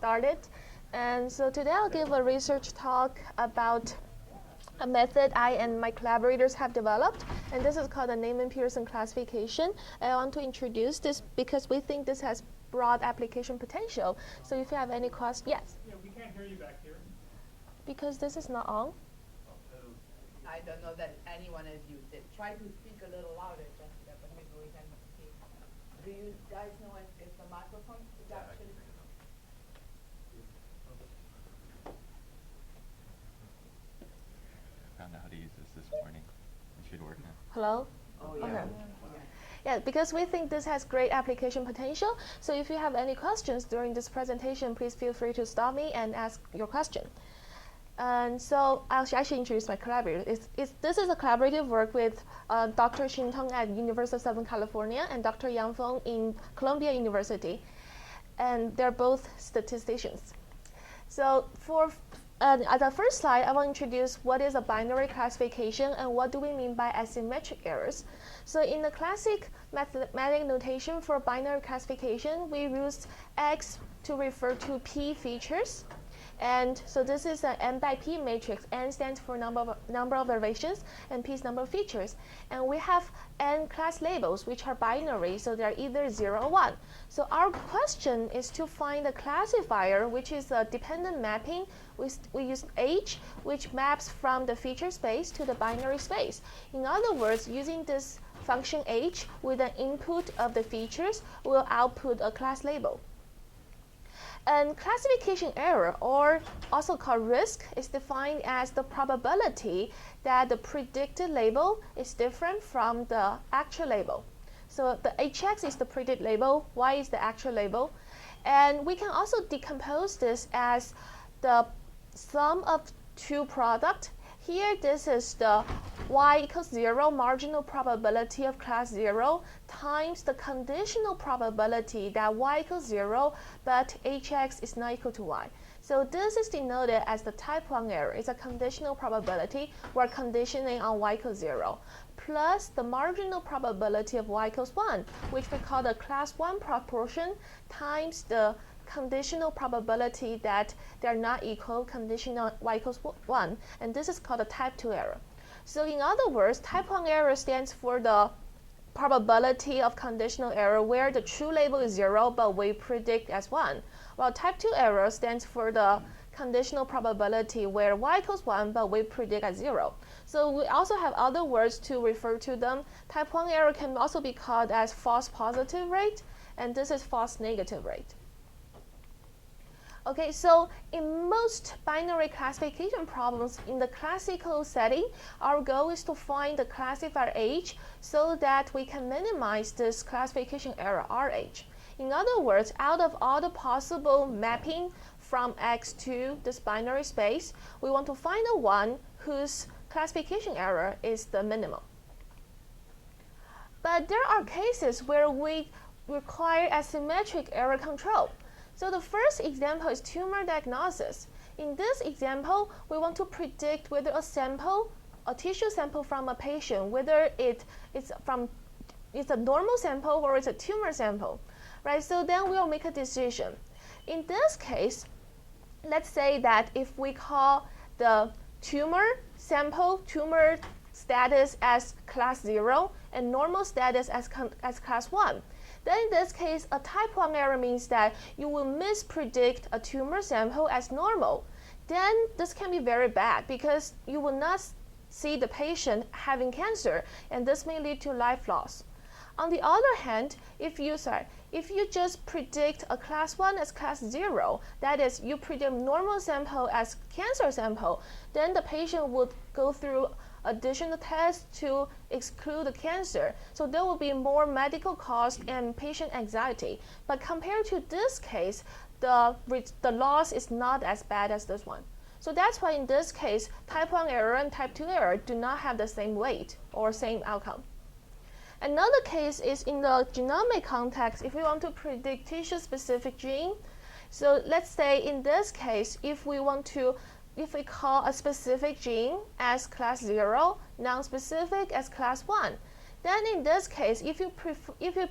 started. And so today I'll give a research talk about a method I and my collaborators have developed, and this is called the Neyman Pearson classification. I want to introduce this because we think this has broad application potential. So if you have any questions, yes? Yeah, we can't hear you back here. Because this is not on. I don't know that anyone has used it. Try to speak a little louder, Jessica, but maybe we can see. Do you guys know if the microphone is actually? I found out how to use this morning. It should work now. Hello? Oh, yeah. Okay. Yeah, because we think this has great application potential. So if you have any questions during this presentation, please feel free to stop me and ask your question. And so I'll actually introduce my collaborator. This is a collaborative work with Dr. Xin Teng at University of Southern California and Dr. Yang Feng in Columbia University. And they're both statisticians. So for at the first slide, I will introduce what is a binary classification and what do we mean by asymmetric errors. So in the classic mathematic notation for binary classification, we used X to refer to P features. And so this is an N by P matrix. N stands for number of observations, and P is number of features. And we have N class labels, which are binary, so they're either 0 or 1. So our question is to find the classifier, which is a dependent mapping. We use H, which maps from the feature space to the binary space. In other words, using this function H with an input of the features will output a class label. And classification error, or also called risk, is defined as the probability that the predicted label is different from the actual label. So the HX is the predicted label, Y is the actual label. And we can also decompose this as the sum of two products. Here, this is the Y equals 0 marginal probability of class 0 times the conditional probability that Y equals 0, but HX is not equal to Y. So this is denoted as the type 1 error. It's a conditional probability. We're conditioning on Y equals 0, plus the marginal probability of Y equals 1, which we call the class 1 proportion, times the conditional probability that they're not equal, conditional Y equals 1, and this is called a type 2 error. So in other words, type 1 error stands for the probability of conditional error where the true label is 0 but we predict as 1, while type 2 error stands for the conditional probability where Y equals 1 but we predict as 0. So we also have other words to refer to them. Type 1 error can also be called as false positive rate, and this is false negative rate. Okay, so in most binary classification problems in the classical setting, our goal is to find the classifier H so that we can minimize this classification error RH. In other words, out of all the possible mapping from X to this binary space, we want to find the one whose classification error is the minimum. But there are cases where we require asymmetric error control. So the first example is tumor diagnosis. In this example, we want to predict whether a tissue sample from a patient, whether it's a normal sample or it's a tumor sample, right? So then we'll make a decision. In this case, let's say that if we call the tumor sample tumor status as class 0 and normal status as class 1, then in this case, a type 1 error means that you will mispredict a tumor sample as normal. Then this can be very bad because you will not see the patient having cancer, and this may lead to life loss. On the other hand, if you just predict a class 1 as class 0, that is, you predict normal sample as cancer sample, then the patient would go through additional tests to exclude the cancer. So there will be more medical cost and patient anxiety. But compared to this case, the loss is not as bad as this one. So that's why in this case, type 1 error and type 2 error do not have the same weight or same outcome. Another case is in the genomic context, if we want to predict tissue-specific gene. So let's say in this case, if we call a specific gene as class 0, non-specific as class 1, Then in this case, if you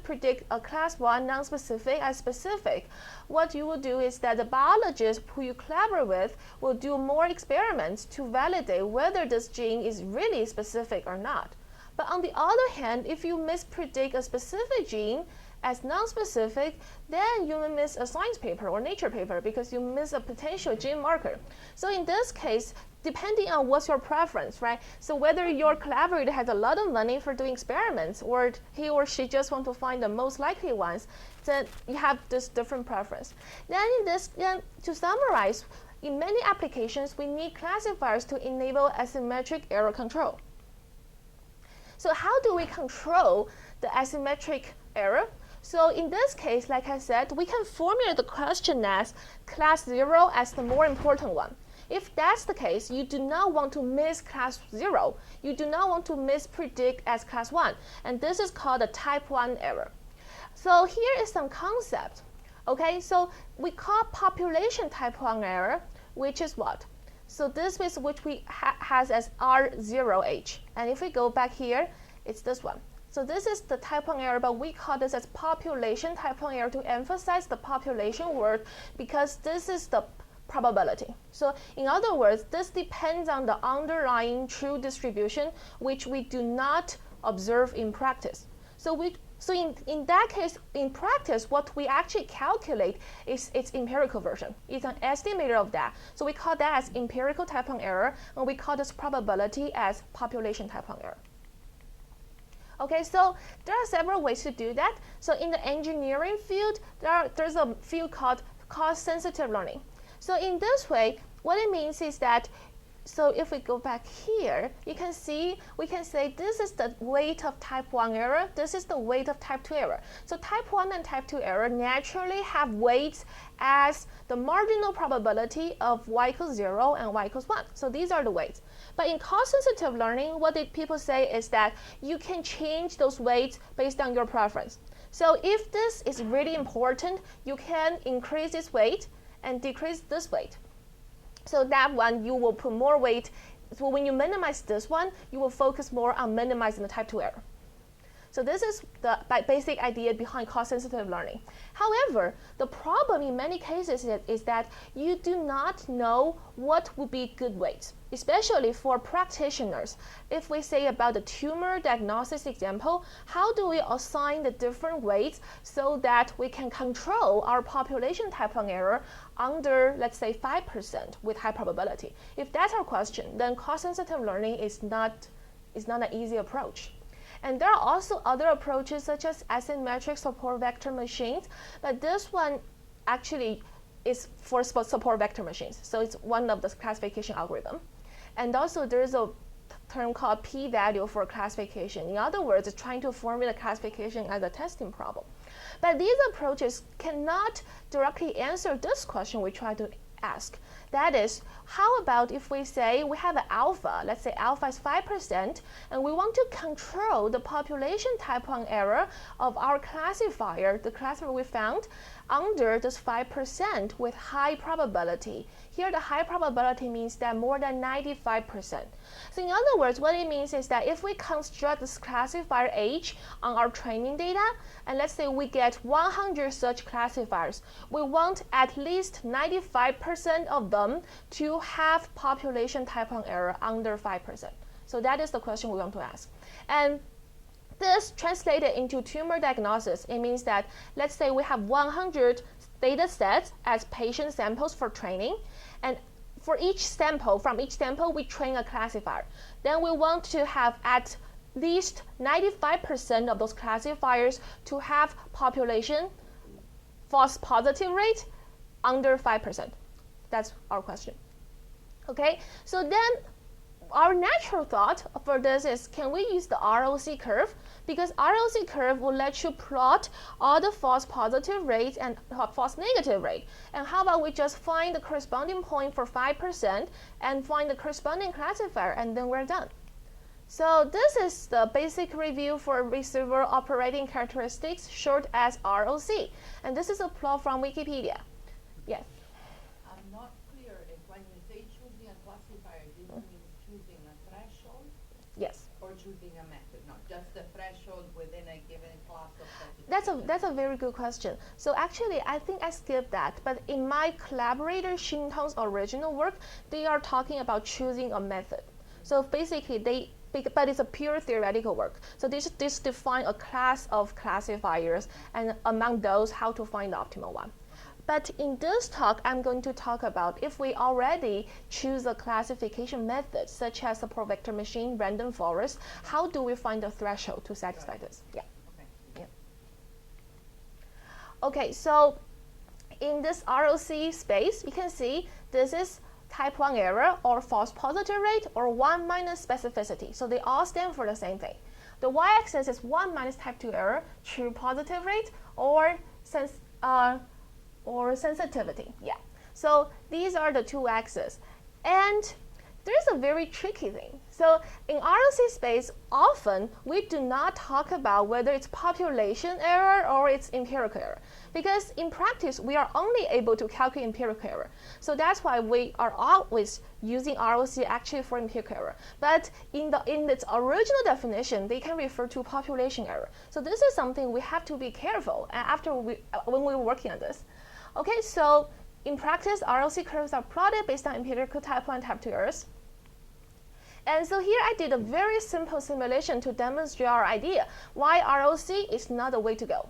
predict a class 1 non-specific as specific, what you will do is that the biologist who you collaborate with will do more experiments to validate whether this gene is really specific or not. But on the other hand, if you mispredict a specific gene as non-specific, then you will miss a science paper or nature paper because you miss a potential gene marker. So in this case, depending on what's your preference, right? So whether your collaborator has a lot of money for doing experiments or he or she just want to find the most likely ones, then you have this different preference. Then to summarize, in many applications, we need classifiers to enable asymmetric error control. So how do we control the asymmetric error? So in this case, like I said, we can formulate the question as class 0 as the more important one. If that's the case, you do not want to miss class 0. You do not want to mispredict as class 1. And this is called a type 1 error. So here is some concept. Okay, so we call population type 1 error, which is what? So this is which we has as R0H. And if we go back here, it's this one. So this is the type 1 error, but we call this as population type 1 error to emphasize the population word because this is the probability. So in other words, this depends on the underlying true distribution, which we do not observe in practice. So in that case, in practice, what we actually calculate is its empirical version. It's an estimator of that. So we call that as empirical type 1 error, and we call this probability as population type 1 error. Okay, so there are several ways to do that. So in the engineering field, there's a field called cost-sensitive learning. So in this way, what it means is that, so if we go back here, you can see, we can say this is the weight of type 1 error, this is the weight of type 2 error. So type 1 and type 2 error naturally have weights as the marginal probability of y equals 0 and y equals 1. So these are the weights. But in cost-sensitive learning, what people say is that you can change those weights based on your preference. So if this is really important, you can increase this weight and decrease this weight. So that one, you will put more weight. So when you minimize this one, you will focus more on minimizing the type 2 error. So this is the basic idea behind cost-sensitive learning. However, the problem in many cases is that you do not know what would be good weights, especially for practitioners. If we say about the tumor diagnosis example, how do we assign the different weights so that we can control our population type 1 error under, let's say, 5% with high probability? If that's our question, then cost-sensitive learning is not an easy approach. And there are also other approaches such as asymmetric support vector machines, but this one actually is for support vector machines. So it's one of the classification algorithm. And also there's a term called p-value for classification. In other words, it's trying to formulate classification as a testing problem. But these approaches cannot directly answer this question we try to ask. That is, how about if we say we have an alpha, let's say alpha is 5%, and we want to control the population type 1 error of our classifier, the classifier we found, under this 5% with high probability. Here the high probability means that more than 95%. So in other words, what it means is that if we construct this classifier H on our training data, and let's say we get 100 such classifiers, we want at least 95% of them to have population type 1 error under 5%. So that is the question we want to ask. And this translated into tumor diagnosis, it means that let's say we have 100 data sets as patient samples for training, and for each sample, from each sample, we train a classifier. Then we want to have at least 95% of those classifiers to have population false positive rate under 5%. That's our question. Okay, so then our natural thought for this is, can we use the ROC curve? Because ROC curve will let you plot all the false positive rates and false negative rate. And how about we just find the corresponding point for 5% and find the corresponding classifier, and then we're done. So this is the basic review for receiver operating characteristics, short as ROC. And this is a plot from Wikipedia. Yes? I'm not clear if when you say choosing a classifier, this means choosing a threshold? Yes. or choosing a method? No, just the threshold within a given class of sensitivity. That's a very good question. So actually, I think I skipped that. But in my collaborator Xintong's original work, they are talking about choosing a method. So basically, but it's a pure theoretical work. So this define a class of classifiers, and among those, how to find the optimal one. But in this talk, I'm going to talk about if we already choose a classification method, such as a pro-vector machine, random forest, how do we find the threshold to satisfy this? Yeah. Okay. Yeah. Okay, so in this ROC space, you can see this is type 1 error, or false positive rate, or 1 minus specificity. So they all stand for the same thing. The y-axis is 1 minus type 2 error, true positive rate, or sensitivity. Yeah. So these are the two axes. And there's a very tricky thing. So in ROC space, often we do not talk about whether it's population error or it's empirical error. Because in practice, we are only able to calculate empirical error. So that's why we are always using ROC actually for empirical error. But in its original definition, they can refer to population error. So this is something we have to be careful when we're working on this. Okay, so in practice, ROC curves are plotted based on empirical type 1 type 2 errors. And so here I did a very simple simulation to demonstrate our idea why ROC is not the way to go.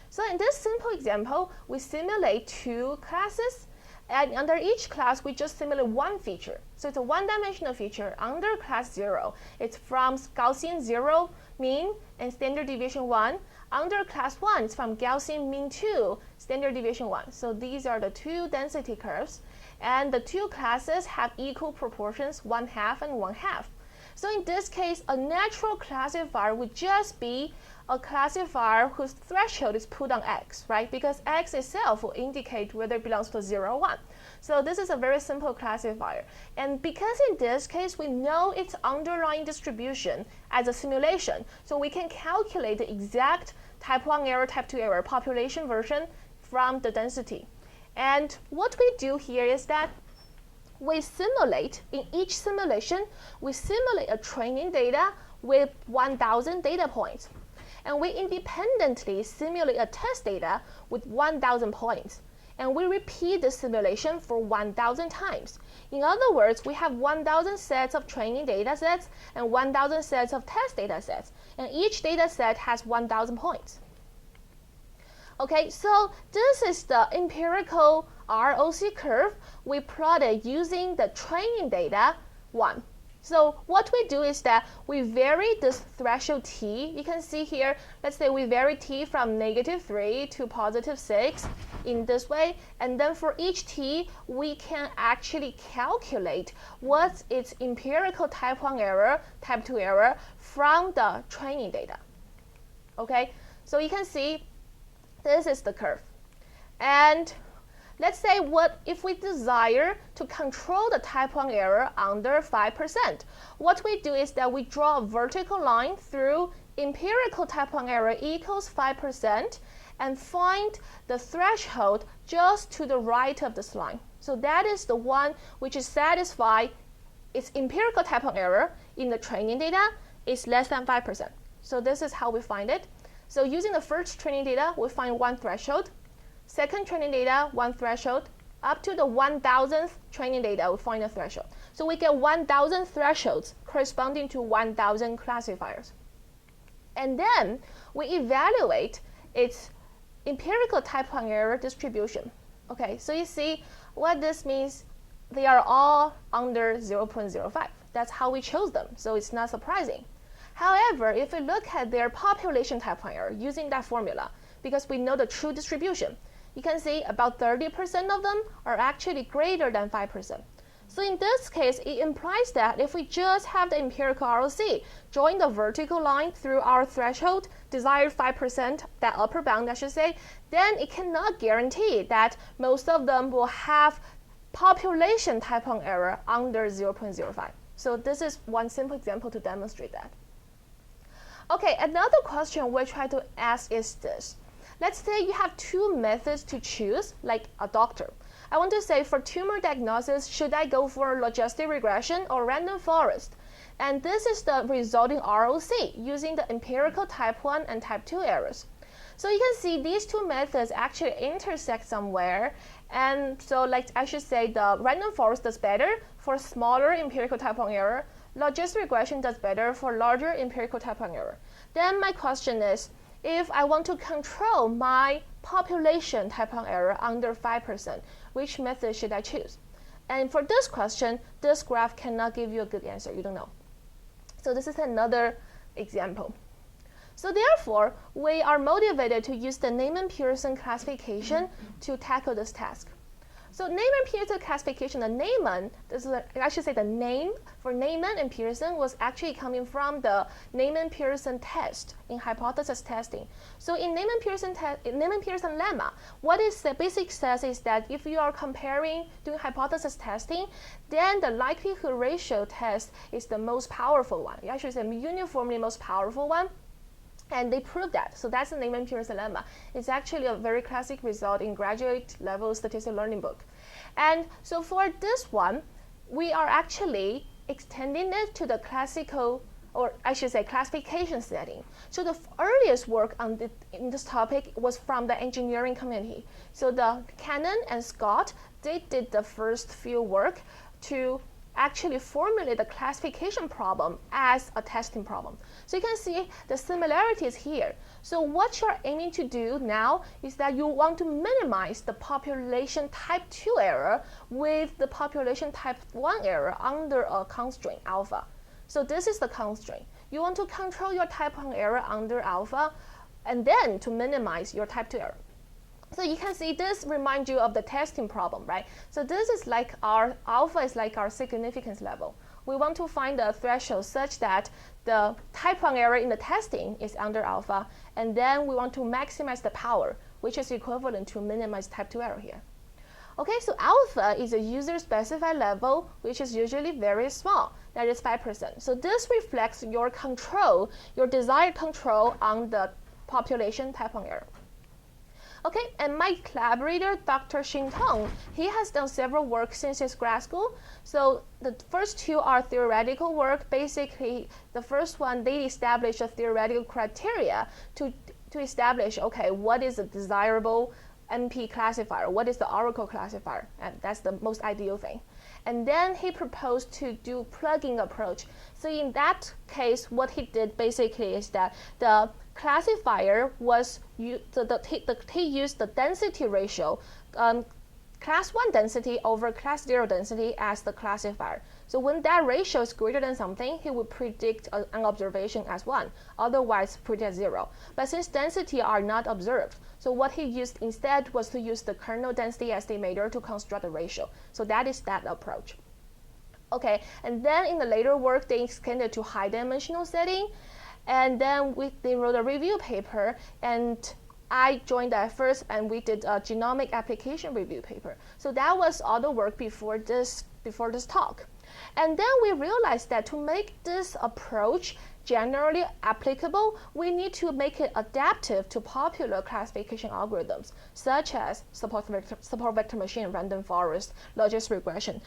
So in this simple example, we simulate two classes, and under each class, we just simulate one feature. So it's a one-dimensional feature under class 0. It's from Gaussian 0 mean and standard deviation 1. Under class 1, it's from Gaussian mean 2, standard deviation 1. So these are the two density curves. And the two classes have equal proportions, 1/2 and 1/2. So in this case, a natural classifier would just be a classifier whose threshold is put on x, right? Because x itself will indicate whether it belongs to 0 or 1. So this is a very simple classifier. And because in this case, we know its underlying distribution as a simulation, so we can calculate the exact type 1 error, type 2 error population version from the density. And what we do here is that we simulate, in each simulation, we simulate a training data with 1,000 data points. And we independently simulate a test data with 1,000 points. And we repeat the simulation for 1,000 times. In other words, we have 1,000 sets of training data sets and 1,000 sets of test data sets. And each data set has 1,000 points. Okay, so this is the empirical ROC curve we plotted using the training data 1. So what we do is that we vary this threshold t. You can see here, let's say we vary t from -3 to +6 in this way. And then for each t, we can actually calculate what's its empirical type 1 error, type 2 error from the training data. Okay, so you can see this is the curve. And let's say if we desire to control the type 1 error under 5%, what we do is that we draw a vertical line through empirical type 1 error equals 5% and find the threshold just to the right of this line. So that is the one which is satisfied its empirical type 1 error in the training data is less than 5%. So this is how we find it. So using the first training data, we find one threshold. Second training data, one threshold. Up to the 1,000th training data, we find a threshold. So we get 1,000 thresholds corresponding to 1,000 classifiers. And then we evaluate its empirical type 1 error distribution. Okay, so you see what this means. They are all under 0.05. That's how we chose them, so it's not surprising. However, if we look at their population type 1 error using that formula, because we know the true distribution, you can see about 30% of them are actually greater than 5%. So in this case, it implies that if we just have the empirical ROC, drawing the vertical line through our threshold, desired 5%, that upper bound I should say, then it cannot guarantee that most of them will have population type 1 error under 0.05. So this is one simple example to demonstrate that. Okay, another question we try to ask is this. Let's say you have two methods to choose, like a doctor. I want to say for tumor diagnosis, should I go for logistic regression or random forest? And this is the resulting ROC using the empirical type 1 and type 2 errors. So you can see these two methods actually intersect somewhere. And so like I should say the random forest does better for smaller empirical type 1 error. Logistic regression does better for larger empirical type 1 error. Then my question is, if I want to control my population type 1 error under 5%, which method should I choose? And for this question, this graph cannot give you a good answer. You don't know. So this is another example. So therefore, we are motivated to use the Neyman Pearson classification to tackle this task. So Neyman Pearson classification, the Neyman, I should say the name for Neyman and Pearson was actually coming from the Neyman Pearson test in hypothesis testing. So in Neyman Pearson lemma, what is the basic says is that if you are doing hypothesis testing, then the likelihood ratio test is the most powerful one. I should say uniformly most powerful one. And they proved that. So that's the Neyman Pearson lemma. It's actually a very classic result in graduate level statistical learning book. And so for this one, we are actually extending it to the classical, or I should say classification setting. So the earliest work in this topic was from the engineering community. So the Cannon and Scott, they did the first field work to actually formulate the classification problem as a testing problem. So you can see the similarities here. So what you're aiming to do now is that you want to minimize the population type 2 error with the population type 1 error under a constraint alpha. So this is the constraint. You want to control your type 1 error under alpha and then to minimize your type 2 error. So you can see this reminds you of the testing problem, right? So this is like our alpha is like our significance level. We want to find a threshold such that the type 1 error in the testing is under alpha, and then we want to maximize the power, which is equivalent to minimize type 2 error here. Okay, so alpha is a user-specified level, which is usually very small, that is 5%. So this reflects your control, your desired control on the population type 1 error. Okay, and my collaborator, Dr. Xin Tong, he has done several work since his grad school. So the first two are theoretical work. Basically, the first one, they established a theoretical criteria to establish, okay, what is a desirable NP classifier? What is the Oracle classifier? And that's the most ideal thing. And then he proposed to do plugging approach. So in that case, what he did basically is that the classifier was he used the density ratio, class 1 density over class 0 density as the classifier. So when that ratio is greater than something, he would predict an observation as 1, otherwise put it as 0. But since density are not observed, so what he used instead was to use the kernel density estimator to construct the ratio. So that is that approach. Okay, and then in the later work, they extended to high dimensional setting. And then they wrote a review paper, and I joined that first, and we did a genomic application review paper. So that was all the work before this talk. And then we realized that to make this approach generally applicable, we need to make it adaptive to popular classification algorithms, such as support vector machine, random forest, logistic regression.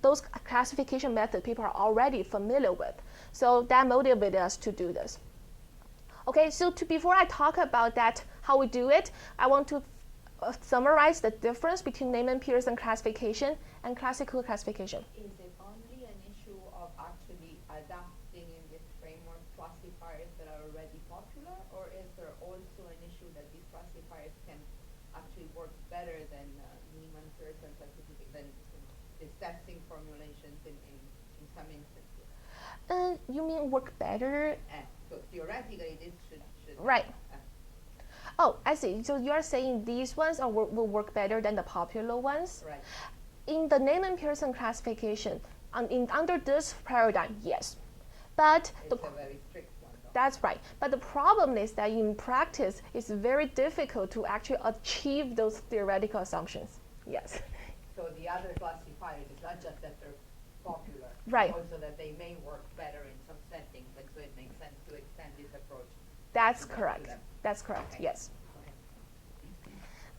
Those classification methods people are already familiar with. So that motivated us to do this. Okay, so before I talk about that, how we do it, I want to summarize the difference between Neyman Pearson classification and classical classification. Is it only an issue of actually adapting in this framework classifiers that are already popular, or is there also an issue that these classifiers can actually work better than Neyman Pearson classification, than the testing formulations in some instances? You mean work better? So theoretically, this should right. Oh, I see. So you are saying these ones will work better than the popular ones? Right. In the Neyman Pearson classification, under this paradigm, yes. But it's a very strict one, though. That's right. But the problem is that in practice, it's very difficult to actually achieve those theoretical assumptions. Yes. So the other classifiers, it's not just that they're popular, right, but also that they may work better in some settings, and so it makes sense to extend this approach. That's correct. That's correct, okay. Yes.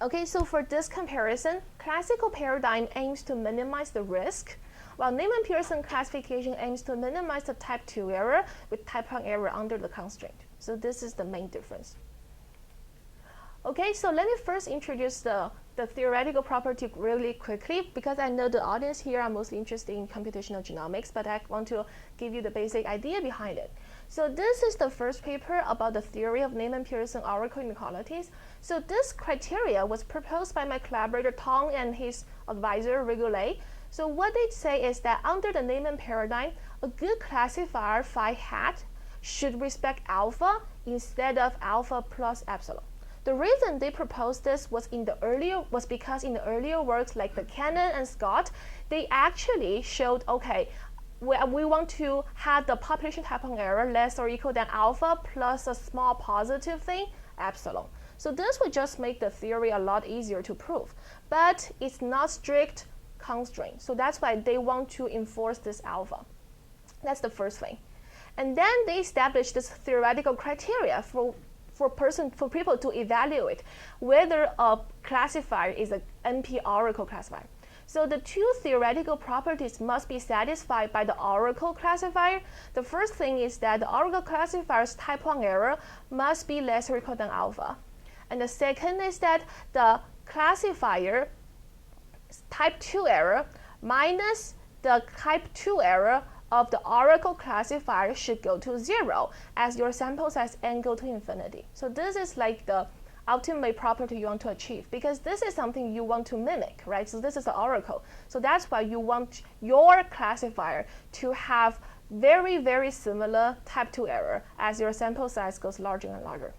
Okay, so for this comparison, classical paradigm aims to minimize the risk while Neyman Pearson classification aims to minimize the type 2 error with type 1 error under the constraint. So this is the main difference. Okay, so let me first introduce the theoretical property really quickly, because I know the audience here are mostly interested in computational genomics, but I want to give you the basic idea behind it. So this is the first paper about the theory of Neyman Pearson oracle inequalities. So this criteria was proposed by my collaborator Tong and his advisor Regulay. So what they say is that under the Neyman paradigm, a good classifier phi hat should respect alpha instead of alpha plus epsilon. The reason they proposed this was because in the earlier works like the Cannon and Scott, they actually showed, okay, we want to have the population type 1 error less or equal than alpha plus a small positive thing, epsilon. So this would just make the theory a lot easier to prove, but it's not strict constraint. So that's why they want to enforce this alpha. That's the first thing. And then they established this theoretical criteria for people to evaluate whether a classifier is an NP oracle classifier. So the two theoretical properties must be satisfied by the oracle classifier. The first thing is that the oracle classifier's type 1 error must be less or equal than alpha. And the second is that the classifier type 2 error minus the type 2 error of the oracle classifier should go to 0 as your sample size n go to infinity. So this is like the ultimate property you want to achieve, because this is something you want to mimic, right? So this is the oracle. So that's why you want your classifier to have very, very similar type 2 error as your sample size goes larger and larger.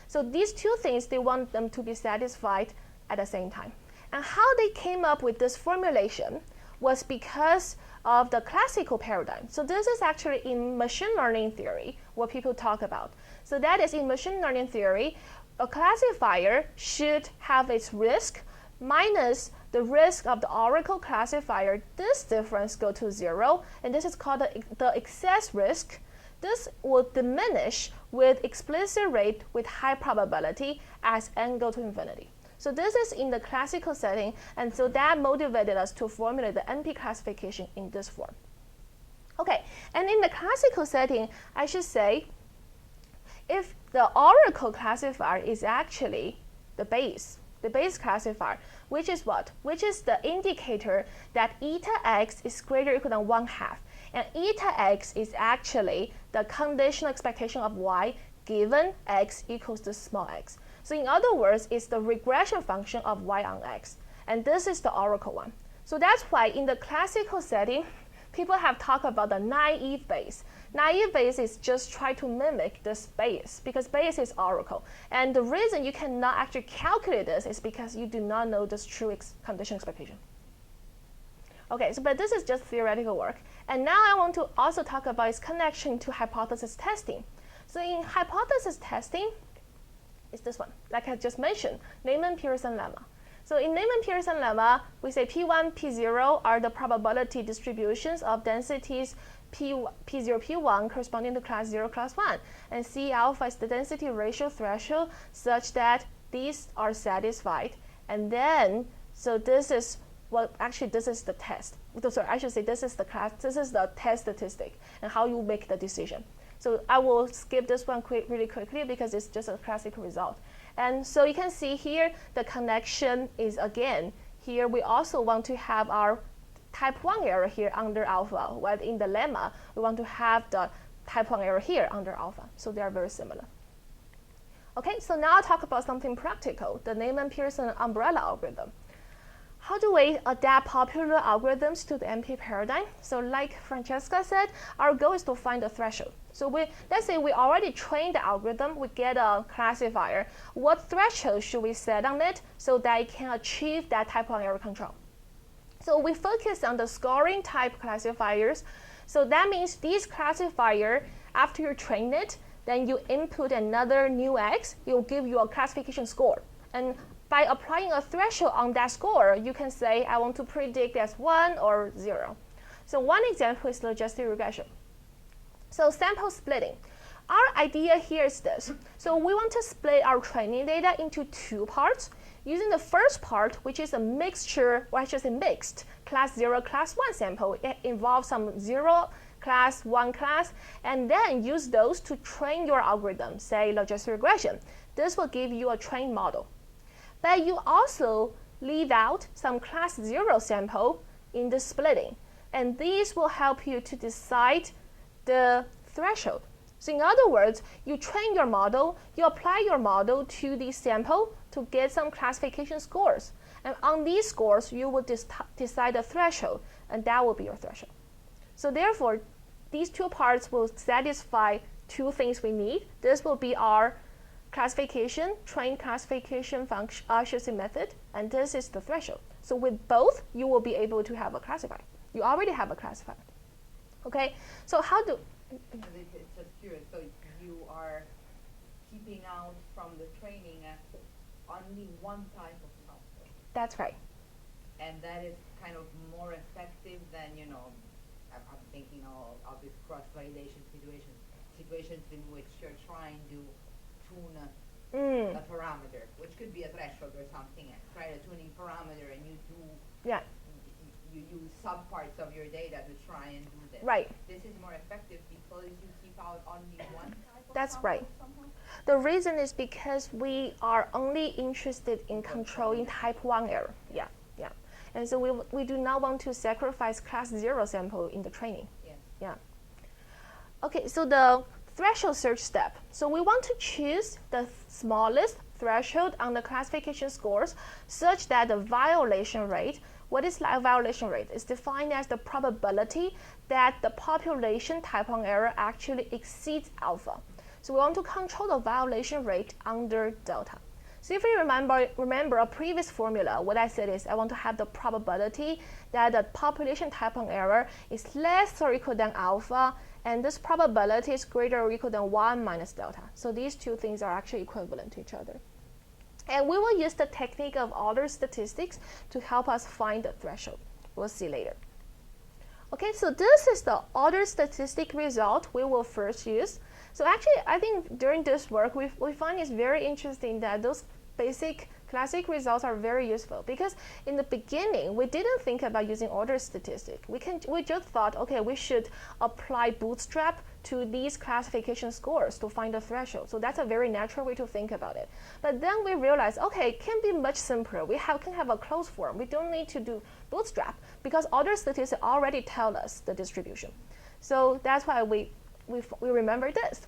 So these two things, they want them to be satisfied at the same time. And how they came up with this formulation was because of the classical paradigm. So this is actually in machine learning theory what people talk about. So that is, in machine learning theory, a classifier should have its risk minus the risk of the oracle classifier. This difference go to 0, and this is called the excess risk. This will diminish with explicit rate with high probability as n go to infinity. So this is in the classical setting, and so that motivated us to formulate the NP classification in this form. Okay, and in the classical setting, I should say, if the oracle classifier is actually the base classifier, which is what? Which is the indicator that eta x is greater or equal than 1/2. And eta x is actually the conditional expectation of y given x equals to small x. So in other words, it's the regression function of y on x. And this is the oracle one. So that's why in the classical setting, people have talked about the naive Bayes. Naive Bayes is just try to mimic this Bayes, because Bayes is oracle. And the reason you cannot actually calculate this is because you do not know this true condition expectation. Okay, so but this is just theoretical work. And now I want to also talk about its connection to hypothesis testing. So in hypothesis testing, it's this one, like I just mentioned, Neyman Pearson lemma. So in Neyman Pearson lemma, we say P1, P0 are the probability distributions of densities P0, P1 corresponding to class 0, class 1. And C alpha is the density ratio threshold such that these are satisfied. And then, so this is, well, actually this is the test. Sorry, I should say this is the class, this is the test statistic and how you make the decision. So I will skip this one really quickly because it's just a classical result. And so you can see here the connection is, again, here we also want to have our type 1 error here under alpha, while in the lemma we want to have the type 1 error here under alpha. So they are very similar. Okay, so now I'll talk about something practical, the Neyman Pearson umbrella algorithm. How do we adapt popular algorithms to the NP paradigm? So like Francesca said, our goal is to find a threshold. So let's say we already trained the algorithm, we get a classifier. What threshold should we set on it so that it can achieve that type 1 error control? So we focus on the scoring type classifiers. So that means these classifier, after you train it, then you input another new x, it will give you a classification score. And by applying a threshold on that score, you can say, I want to predict as 1 or 0. So one example is logistic regression. So sample splitting. Our idea here is this. So we want to split our training data into two parts, using the first part, which is a mixture, or I should say mixed, class 0, class 1 sample. It involves some 0 class, 1 class, and then use those to train your algorithm, say logistic regression. This will give you a trained model. But you also leave out some class 0 sample in the splitting, and these will help you to decide the threshold. So in other words, you train your model, you apply your model to the sample to get some classification scores. And on these scores, you will decide the threshold, and that will be your threshold. So therefore, these two parts will satisfy two things we need. This will be our classification, trained classification function method, and this is the threshold. So with both, you will be able to have a classifier. You already have a classifier. Okay, so how do... It's just curious, so you are keeping out from the training only one type of sample. That's right. And that is kind of more effective than, I'm thinking of these cross-validation situations in which you're trying to tune a parameter, which could be a threshold or something, and try a tuning parameter, and you use subparts of your data to try and do this. Right. This is more effective because you keep out only one type of That's sample right. somehow? The reason is because we are only interested in controlling type 1 error. Yeah. And so we do not want to sacrifice class 0 sample in the training. Yes. Yeah. Okay, so the threshold search step. So we want to choose the smallest threshold on the classification scores such that the violation rate, what is a violation rate? It's defined as the probability that the population type 1 error actually exceeds alpha. So we want to control the violation rate under delta. So if you remember a previous formula, what I said is I want to have the probability that the population type 1 error is less or equal than alpha, and this probability is greater or equal than 1 minus delta. So these two things are actually equivalent to each other. And we will use the technique of order statistics to help us find the threshold. We'll see later. Okay, so this is the order statistic result we will first use. So actually, I think during this work, we find it's very interesting that those basic classic results are very useful, because in the beginning, we didn't think about using order statistic. We just thought, okay, we should apply bootstrap to these classification scores to find the threshold. So that's a very natural way to think about it. But then we realized, okay, it can be much simpler. We can have a closed form. We don't need to do bootstrap because order statistics already tell us the distribution. So that's why we remember this.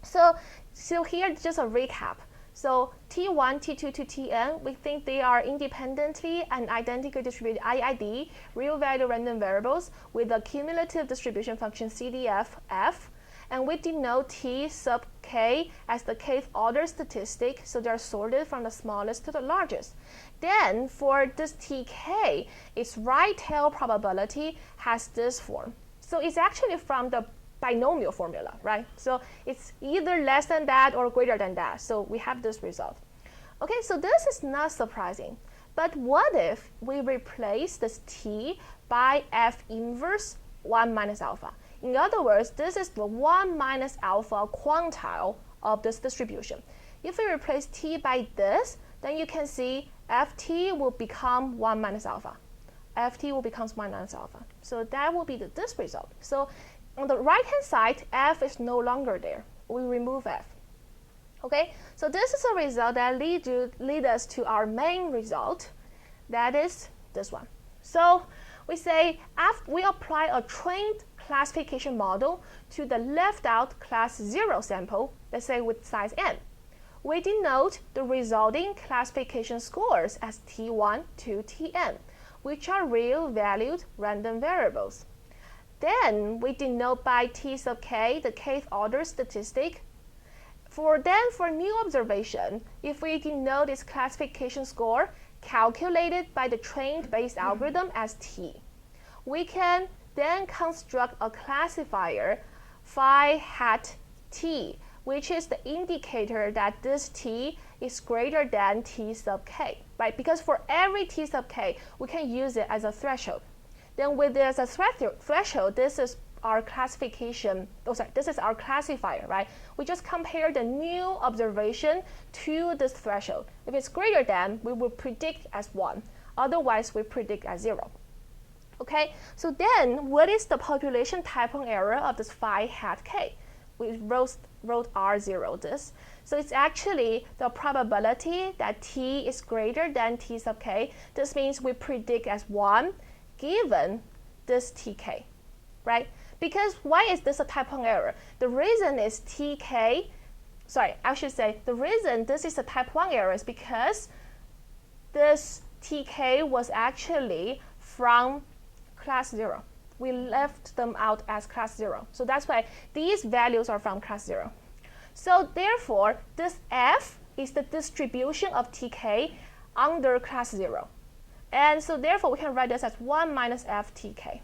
So here, just a recap. So T1, T2 to Tn, we think they are independently and identically distributed IID, real value random variables, with a cumulative distribution function CDF F. And we denote T sub k as the kth order statistic, so they're sorted from the smallest to the largest. Then for this Tk, its right tail probability has this form. So it's actually from the binomial formula, right? So it's either less than that or greater than that. So we have this result. Okay, so this is not surprising. But what if we replace this T by F inverse 1 minus alpha? In other words, this is the 1 minus alpha quantile of this distribution. If we replace T by this, then you can see Ft will become 1 minus alpha. Ft will become 1 minus alpha. So that will be this result. So on the right-hand side, F is no longer there. We remove F. Okay, so this is a result that lead us to our main result. That is this one. So we say after we apply a trained classification model to the left out class 0 sample, let's say with size n. We denote the resulting classification scores as T1 to Tn, which are real valued random variables. Then we denote by T sub k the kth order statistic. For new observation, if we denote this classification score calculated by the trained based algorithm as T, we can then construct a classifier phi hat T, which is the indicator that this T is greater than T sub k, right? Because for every T sub k, we can use it as a threshold. Then with this as a threshold, this is our classification, this is our classifier, right? We just compare the new observation to this threshold. If it's greater than, we will predict as 1. Otherwise, we predict as 0. Okay, so then what is the population type-1 error of this phi hat k? We wrote R0 this. So it's actually the probability that t is greater than t sub k. This means we predict as 1 given this tk, right? Because why is this a type-1 error? The reason is the reason this is a type-1 error is because this tk was actually from class 0. We left them out as class 0. So that's why these values are from class 0. So therefore, this f is the distribution of tk under class 0. And so therefore, we can write this as 1 minus f tk.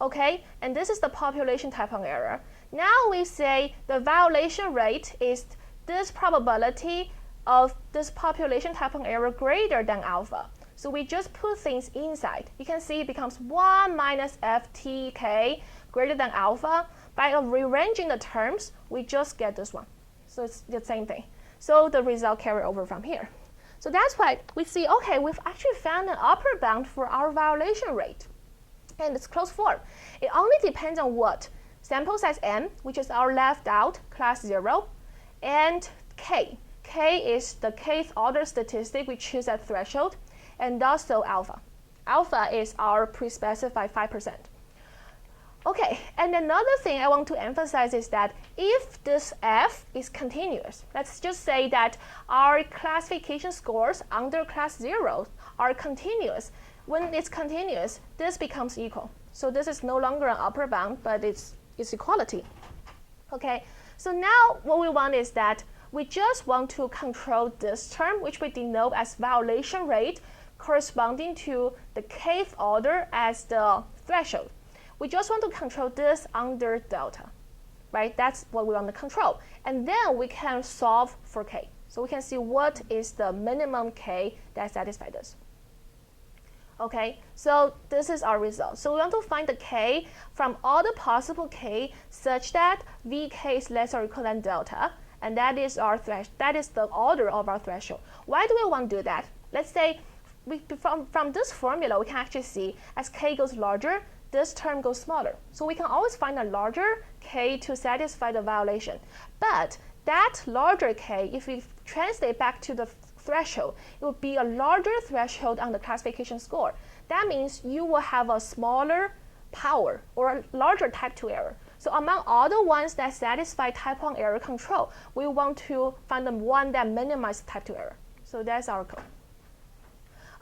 Okay, and this is the population type-1 error. Now we say the violation rate is this probability of this population type-1 error greater than alpha. So we just put things inside. You can see it becomes 1 minus ftk greater than alpha. By rearranging the terms, we just get this one. So it's the same thing. So the result carry over from here. So that's why we see, okay, we've actually found an upper bound for our violation rate. And it's closed form. It only depends on what? Sample size n, which is our left out, class 0, and k. K is the kth order statistic we choose at threshold, and also alpha. Alpha is our pre-specified 5%. Okay, and another thing I want to emphasize is that if this f is continuous, let's just say that our classification scores under class 0 are continuous. When it's continuous, this becomes equal. So this is no longer an upper bound, but it's equality. Okay, so now what we want is that we just want to control this term, which we denote as violation rate, corresponding to the kth order as the threshold. We just want to control this under delta, right? That's what we want to control. And then we can solve for k. So we can see what is the minimum k that satisfies this. Okay, so this is our result. So we want to find the k from all the possible k such that vk is less or equal than delta, and that is our that is the order of our threshold. Why do we want to do that? Let's say from this formula, we can actually see as k goes larger, this term goes smaller. So we can always find a larger k to satisfy the violation. But that larger k, if we translate back to the threshold, it will be a larger threshold on the classification score. That means you will have a smaller power or a larger type 2 error. So among all the ones that satisfy type 1 error control, we want to find the one that minimizes type 2 error. So that's our code.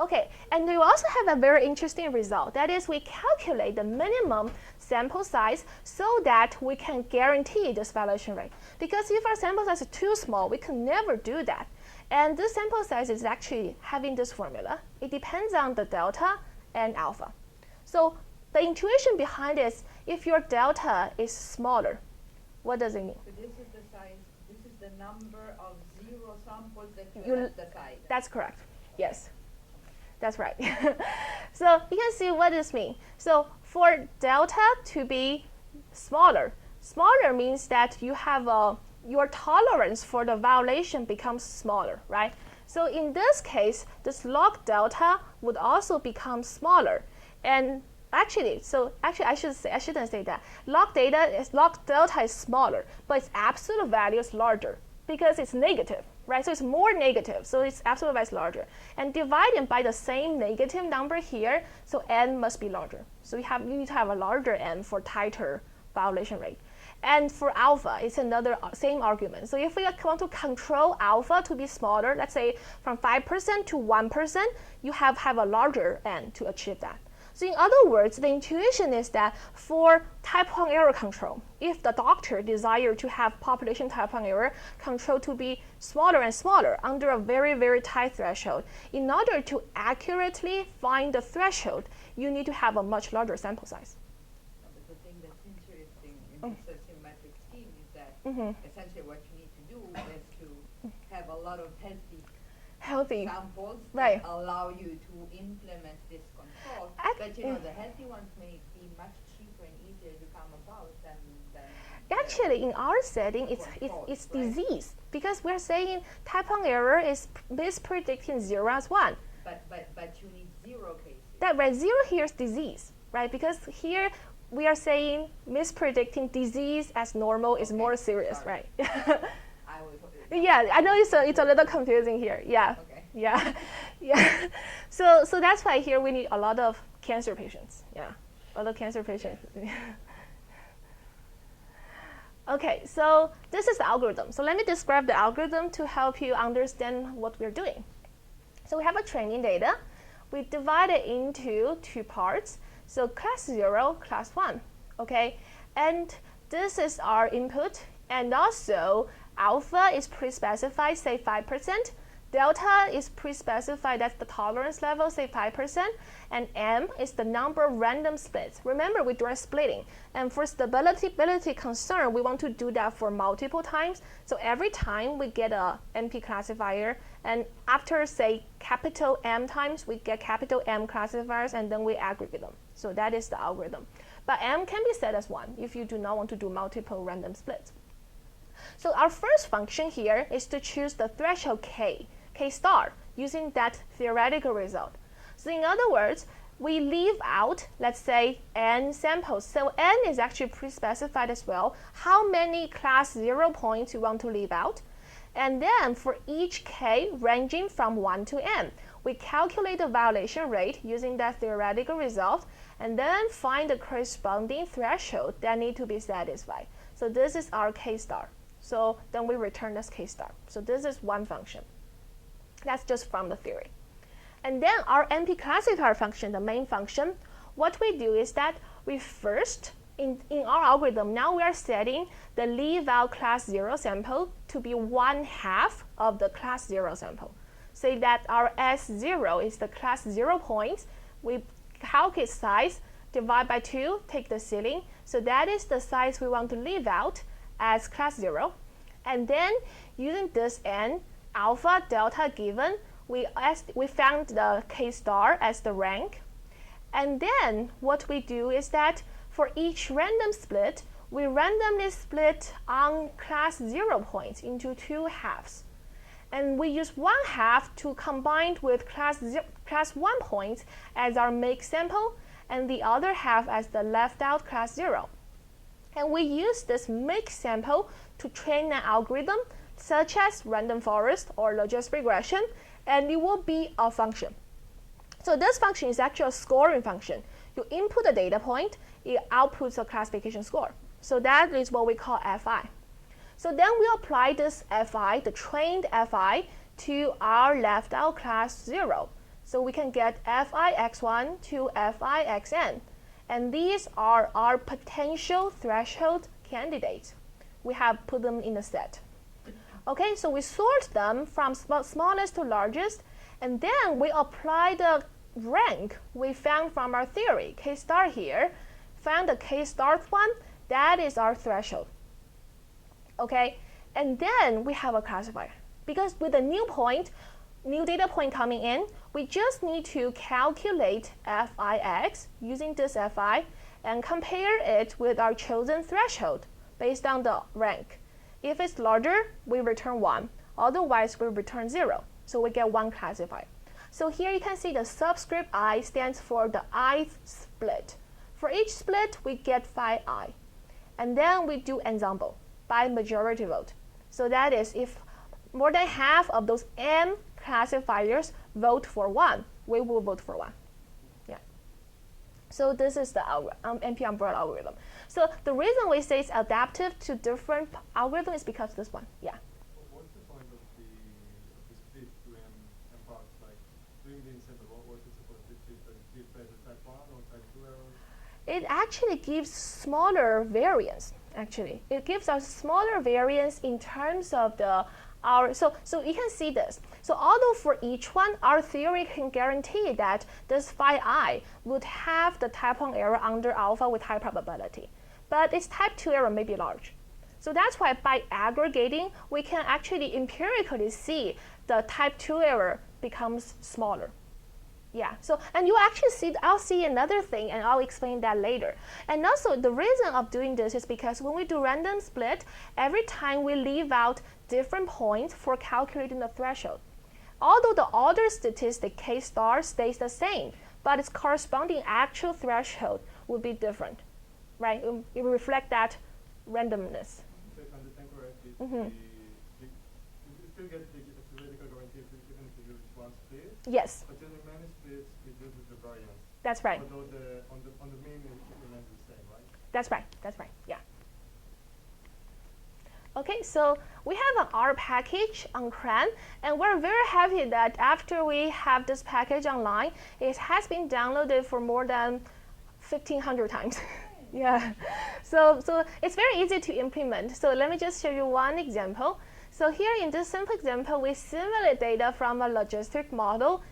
Okay, and we also have a very interesting result. That is, we calculate the minimum sample size so that we can guarantee this violation rate. Because if our sample size is too small, we can never do that. And this sample size is actually having this formula. It depends on the delta and alpha. So the intuition behind is if your delta is smaller, what does it mean? So this is the size, this is the number of 0 samples that you left aside. That's correct. Yes. That's right. So you can see what this means. So for delta to be smaller means that you have your tolerance for the violation becomes smaller, right? So in this case, this log delta would also become smaller. And actually I shouldn't say that. Log delta is smaller, but its absolute value is larger because it's negative. Right, so it's more negative, so its absolute value is larger. And divided by the same negative number here, so n must be larger. So you need to have a larger n for tighter violation rate. And for alpha, it's another same argument. So if we want to control alpha to be smaller, let's say from 5% to 1%, you have a larger n to achieve that. So in other words, the intuition is that for type 1 error control, if the doctor desires to have population type 1 error control to be smaller and smaller under a very, very tight threshold, in order to accurately find the threshold, you need to have a much larger sample size. But the thing that's interesting in the symmetric scheme is that essentially what you need to do is to have a lot of healthy samples that allow you to implement this control. But the healthy ones may be much cheaper and easier to come about than actually, in our setting, it's disease, because we're saying type 1 error is mispredicting 0 as 1. But you need 0 cases. that right, 0 here is disease, right? Because here we are saying mispredicting disease as normal is more serious, sorry. right? I was. Yeah, I know it's a little confusing here. Yeah, Okay. yeah, yeah. So that's why here we need a lot of cancer patients. Yeah, a lot of cancer patients. Okay, so this is the algorithm. So let me describe the algorithm to help you understand what we're doing. So we have a training data. We divide it into 2 parts. So class 0, class 1, okay? And this is our input. And also, alpha is pre-specified, say 5%. Delta is pre-specified, that's the tolerance level, say 5%. And M is the number of random splits. Remember, we do our splitting. And for stability concern, we want to do that for multiple times. So every time we get a NP classifier, and after, say, capital M times, we get capital M classifiers, and then we aggregate them. So that is the algorithm. But M can be set as 1 if you do not want to do multiple random splits. So our first function here is to choose the threshold K star, using that theoretical result. So in other words, we leave out, let's say, n samples. So n is actually pre-specified as well. How many class 0 points you want to leave out? And then for each k ranging from 1 to n, we calculate the violation rate using that theoretical result, and then find the corresponding threshold that need to be satisfied. So this is our k star. So then we return this k star. So this is one function. That's just from the theory. And then our NP classifier function, the main function, what we do is that we first, in our algorithm, now we are setting the leave out class 0 sample to be 1/2 of the class 0 sample. Say that our S0 is the class 0 points. We calculate size, divide by 2, take the ceiling. So that is the size we want to leave out as class 0. And then using this n, alpha, delta given, we found the k star as the rank. And then what we do is that for each random split, we randomly split on class 0 points into 2 halves. And we use 1/2 to combine with class 1 points as our make sample, and the other half as the left out class 0. And we use this make sample to train an algorithm such as random forest or logistic regression, and it will be a function. So this function is actually a scoring function. You input a data point, it outputs a classification score. So that is what we call Fi. So then we apply this Fi, the trained Fi, to our left out class 0. So we can get Fix1 to Fixn. And these are our potential threshold candidates. We have put them in a set. Okay, so we sort them from smallest to largest, and then we apply the rank we found from our theory, k star here, found the k star one, that is our threshold. Okay, and then we have a classifier. Because with a new data point coming in, we just need to calculate Fix using this Fi and compare it with our chosen threshold based on the rank. If it's larger, we return 1. Otherwise, we return 0. So we get 1 classifier. So here you can see the subscript I stands for the ith split. For each split, we get phi I. And then we do ensemble by majority vote. So that is, if more than half of those m classifiers vote for 1, we will vote for 1. Yeah. So this is the NP umbrella algorithm. So the reason we say it's adaptive to different algorithms is because of this one. Yeah. What's the point of the split to m parts? Like doing the ensemble, what is it supposed to achieve? Does it give better type 1 or type 2 errors? It actually gives smaller variance. Actually, it gives us smaller variance in terms of the so you can see this. So although for each one, our theory can guarantee that this phi I would have the type 1 error under alpha with high probability, but its type 2 error may be large. So that's why by aggregating, we can actually empirically see the type 2 error becomes smaller. Yeah, so, and you actually see, I'll see another thing, and I'll explain that later. And also, the reason of doing this is because when we do random split, every time we leave out different points for calculating the threshold. Although the order statistic k star stays the same, but its corresponding actual threshold would be different, right? It will reflect that randomness. So if I understand correctly, Mhm. you still get the theoretical guarantee even if you use one split, Yes, but using many splits reduces the variance. that's right. Although on the mean it remains the same, right? That's right. That's right. Yeah. Okay, so we have an R package on CRAN, and we're very happy that after we have this package online, it has been downloaded for more than 1,500 times. Yeah, so it's very easy to implement. So let me just show you one example. So here in this simple example, we simulate data from a logistic model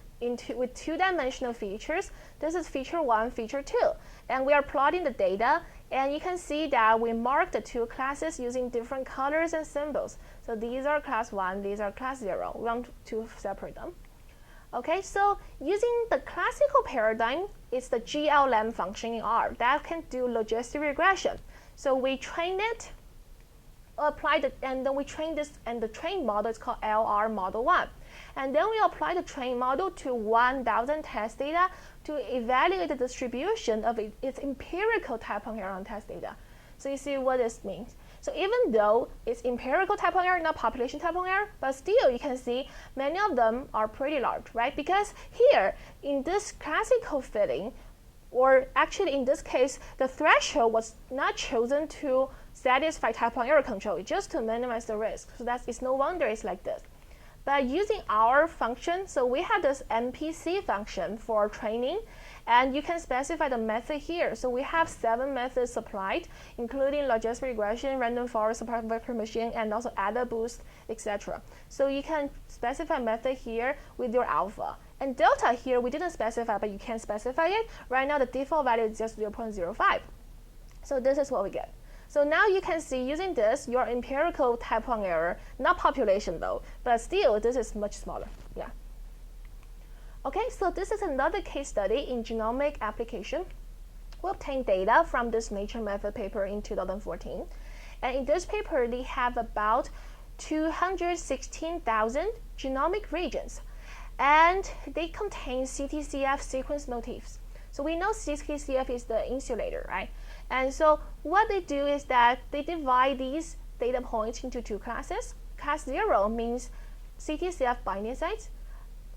with two-dimensional features. This is feature 1, feature 2, and we are plotting the data. And you can see that we mark the two classes using different colors and symbols. So these are class 1, these are class 0. We want to separate them. Okay, so using the classical paradigm, it's the GLM function in R that can do logistic regression. So we train it, and then we train this, and the trained model is called LR model 1. And then we apply the trained model to 1,000 test data to evaluate the distribution of its empirical type-on error on test data. So you see what this means. So even though it's empirical type-on error, not population type-on error, but still you can see many of them are pretty large, right? Because here, in this classical fitting, or actually in this case, the threshold was not chosen to satisfy type-on error control, it's just to minimize the risk. So it's no wonder it's like this. But using our function, so we have this MPC function for training, and you can specify the method here. So we have 7 methods supplied, including logistic regression, random forest vector machine, and also adder boost, etc. So you can specify method here with your alpha. And delta here, we didn't specify, but you can specify it. Right now, the default value is just 0.05. So this is what we get. So now you can see using this, your empirical type-on error, not population though, but still this is much smaller. Yeah. Okay, so this is another case study in genomic application. We obtained data from this Nature Method paper in 2014. And in this paper, they have about 216,000 genomic regions. And they contain CTCF sequence motifs. So we know CTCF is the insulator, right? And so what they do is that they divide these data points into 2 classes. Class 0 means CTCF binding sites.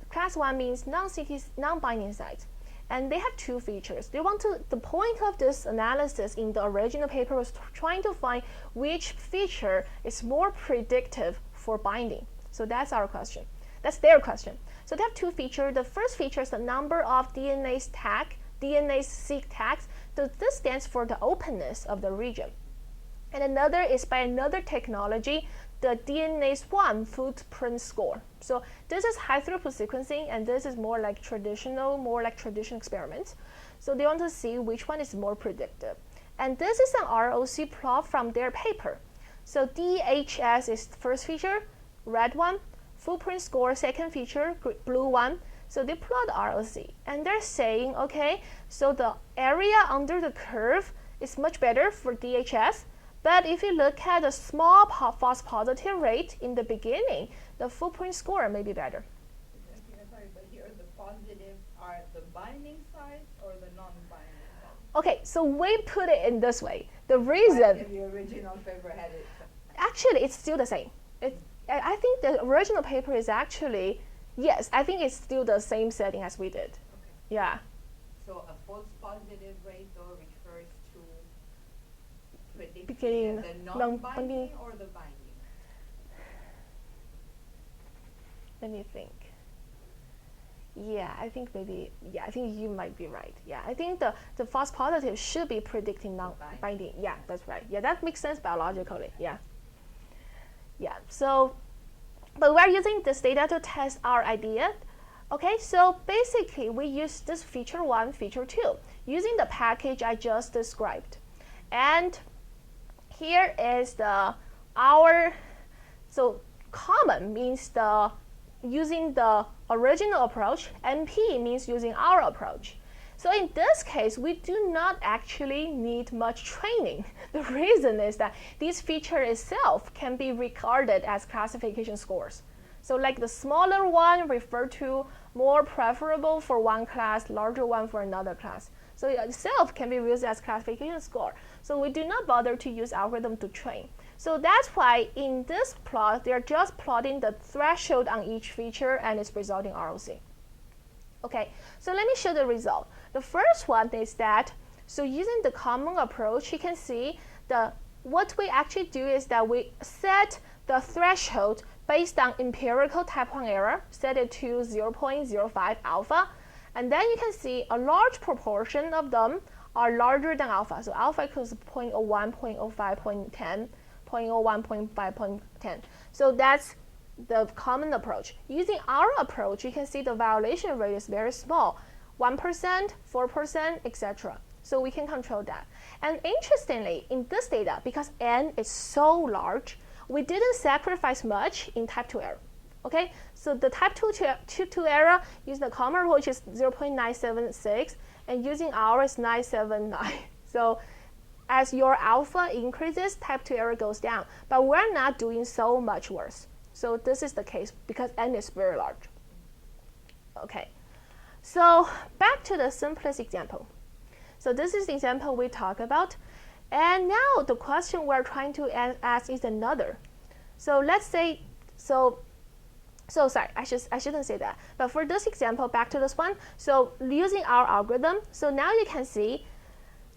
Class 1 means non-binding sites. And they have 2 features. The point of this analysis in the original paper was trying to find which feature is more predictive for binding. So that's our question. That's their question. So they have 2 features. The first feature is the number of DNA-seq tags. So this stands for the openness of the region. And another is by another technology, the DNA-1 footprint score. So this is high throughput sequencing, and this is more like traditional experiments. So they want to see which one is more predictive. And this is an ROC plot from their paper. So DHS is the first feature, red one. Footprint score, second feature, blue one. So they plot the ROC, and they're saying, okay, so the area under the curve is much better for DHS, but if you look at the small false positive rate in the beginning, the footprint score may be better. Sorry, but here the positives are the binding sites or the non-binding sites? Okay, so we put it in this way. The reason, If the original paper had it. actually, it's still the same. I think the original paper is actually, yes, I think it's still the same setting as we did. Okay. Yeah. So a false positive rate though refers to predicting Beginning the non-binding. non-binding or the binding? Let me think. Yeah, I think you might be right. Yeah, I think the false positive should be predicting non-binding. Yeah, that's right. Yeah, that makes sense biologically. Yeah. Yeah, so, but we're using this data to test our idea. Okay, so basically we use this feature 1, feature 2, using the package I just described. And here is so common means using the original approach, NP means using our approach. So in this case, we do not actually need much training. The reason is that this feature itself can be regarded as classification scores. So like the smaller one refer to more preferable for one class, larger one for another class. So it itself can be used as classification score. So we do not bother to use algorithm to train. So that's why in this plot, they're just plotting the threshold on each feature and its resulting ROC. Okay, so let me show the result. The first one is that, so using the common approach, you can see what we actually do is that we set the threshold based on empirical type 1 error, set it to 0.05 alpha, and then you can see a large proportion of them are larger than alpha. So alpha equals 0.01, 0.05, 0.10, 0.01, 0.5, 0.10. So that's the common approach. Using our approach, you can see the violation rate is very small, 1%, 4%, etc. So we can control that. And interestingly, in this data, because n is so large, we didn't sacrifice much in type 2 error. Okay, so the type 2 error, use the common approach is 0.976, and using ours 979. So as your alpha increases, type 2 error goes down. But we're not doing so much worse. So this is the case because n is very large. Okay, so back to the simplest example. So this is the example we talk about. And now the question we're trying to ask is another. So let's say, so sorry, I shouldn't say that. But for this example, back to this one. So using our algorithm, so now you can see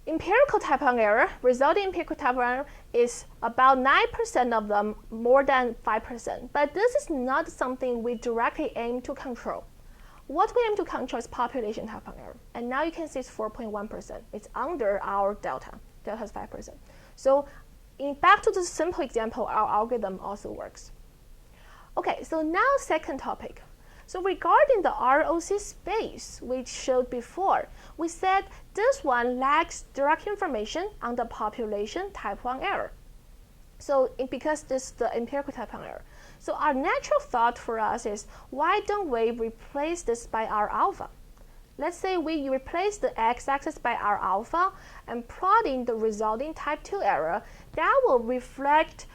empirical type 1 error, resulting empirical type 1 error is about 9% of them, more than 5%. But this is not something we directly aim to control. What we aim to control is population type 1 error. And now you can see it's 4.1%. It's under our delta. Delta is 5%. So back to the simple example, our algorithm also works. Okay, so now second topic. So regarding the ROC space we showed before, we said this one lacks direct information on the population type 1 error. So because this is the empirical type 1 error. So our natural thought for us is, why don't we replace this by our alpha? Let's say we replace the x-axis by our alpha and plotting the resulting type 2 error. That will reflect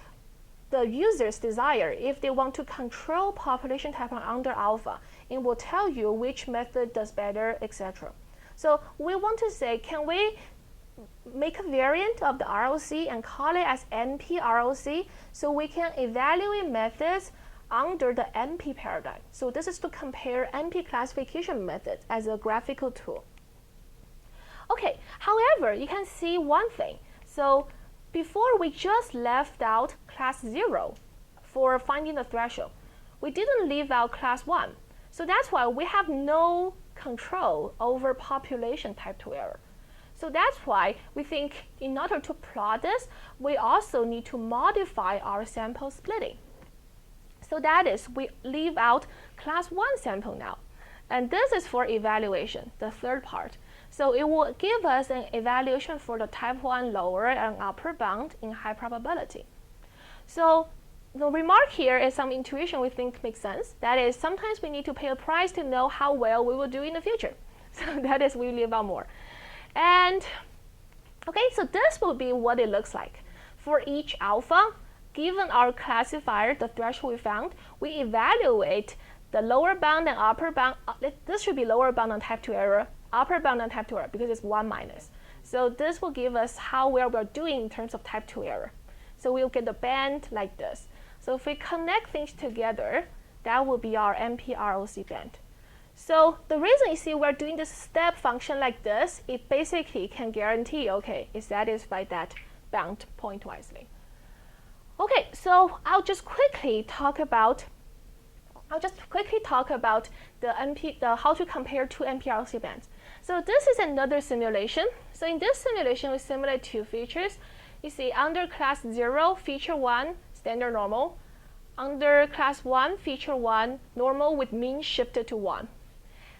the user's desire if they want to control population type 1 under alpha. It will tell you which method does better, etc. So we want to say, can we make a variant of the ROC and call it as NP ROC so we can evaluate methods under the NP paradigm. So this is to compare NP classification methods as a graphical tool. Okay, however, you can see one thing. So before we just left out class 0 for finding the threshold. We didn't leave out class 1. So that's why we have no control over population type 2 error. So that's why we think in order to plot this, we also need to modify our sample splitting. So that is, we leave out class 1 sample now. And this is for evaluation, the third part. So it will give us an evaluation for the type 1 lower and upper bound in high probability. So the remark here is some intuition we think makes sense. That is, sometimes we need to pay a price to know how well we will do in the future. So that is, we leave out more. And okay, so this will be what it looks like. For each alpha, given our classifier, the threshold we found, we evaluate the lower bound and upper bound. This should be lower bound on type 2 error, upper bound on type 2 error, because it's 1 minus. So this will give us how well we're doing in terms of type 2 error. So we'll get the band like this. So if we connect things together, that will be our NP-ROC band. So the reason you see we're doing this step function like this, it basically can guarantee, okay, it satisfies that bound pointwisely. Okay, so I'll just quickly talk about the how to compare two NP-ROC bands. So this is another simulation. So in this simulation, we simulate two features. You see, under class 0, feature 1, standard normal. Under class 1, feature 1, normal with mean shifted to 1.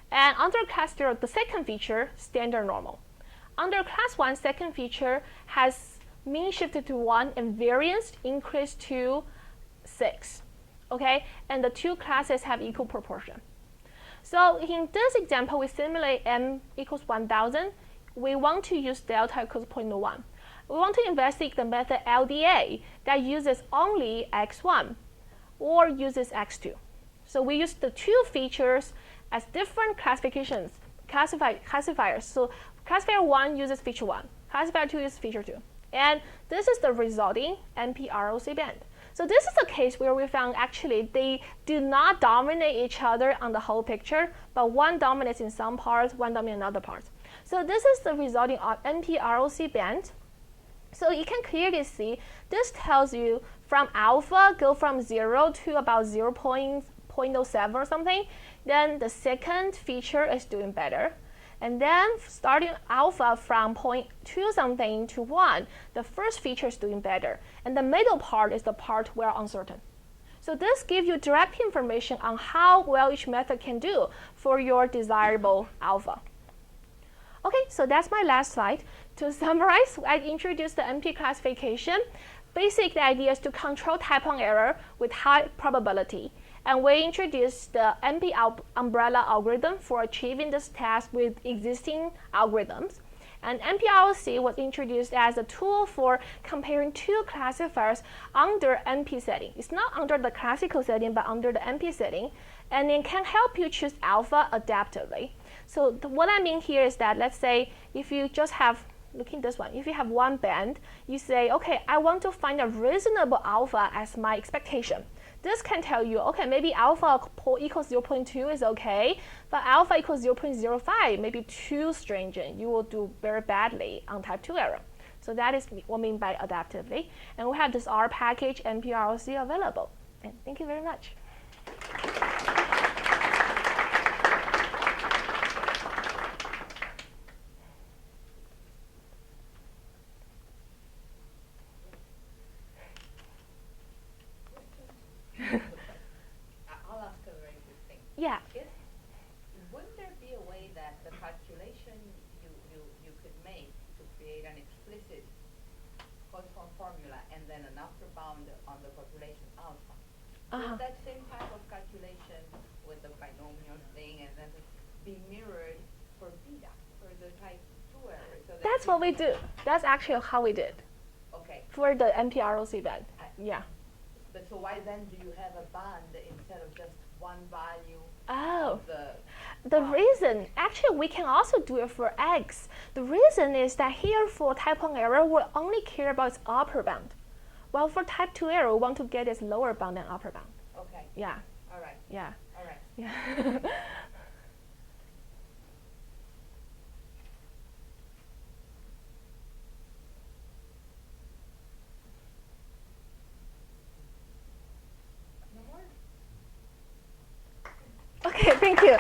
And under class 0, the second feature, standard normal. Under class 1, second feature has mean shifted to 1 and variance increased to 6. Okay, and the two classes have equal proportion. So in this example, we simulate m equals 1,000. We want to use delta equals 0.01. We want to investigate the method LDA that uses only x1 or uses x2. So we use the two features as different classifiers. So classifier 1 uses feature 1. Classifier 2 uses feature 2. And this is the resulting NP-ROC band. So this is a case where we found actually they do not dominate each other on the whole picture, but one dominates in some parts, one dominates in other parts. So this is the resulting NP-ROC band. So you can clearly see this tells you from alpha go from 0 to about 0.07 or something. Then the second feature is doing better. And then starting alpha from 0.2 something to 1, the first feature is doing better. And the middle part is the part where uncertain. So this gives you direct information on how well each method can do for your desirable alpha. Okay, so that's my last slide. To summarize, I introduced the NP classification. Basic idea is to control type 1 error with high probability. And we introduced the NP umbrella algorithm for achieving this task with existing algorithms. And NP-ROC was introduced as a tool for comparing two classifiers under NP setting. It's not under the classical setting, but under the NP setting. And it can help you choose alpha adaptively. So what I mean here is that, let's say, if you just have, look at this one, if you have one band, you say, okay, I want to find a reasonable alpha as my expectation. This can tell you, okay, maybe alpha equals 0.2 is okay, but alpha equals 0.05 may be too stringent. You will do very badly on type 2 error. So that is what I mean by adaptively. And we have this R package NP-ROC available. And thank you very much. I'll ask a very quick thing. Yeah. Wouldn't there be a way that the calculation you could make to create an explicit Costsensitive formula and then an upper bound on the population alpha? Would that same type of calculation with the binomial thing and then be mirrored for beta, for the type 2 error? So That's what we do. That's actually how we did Okay. for the NP-ROC band. Yeah. But so why then do you have a band instead of just one value Oh. of the The reason, actually, we can also do it for X. The reason is that here for type 1 error, we only care about its upper bound. While for type 2 error, we want to get its lower bound and upper bound. Okay. Yeah, All right. yeah, All right. yeah. No more? Okay, thank you.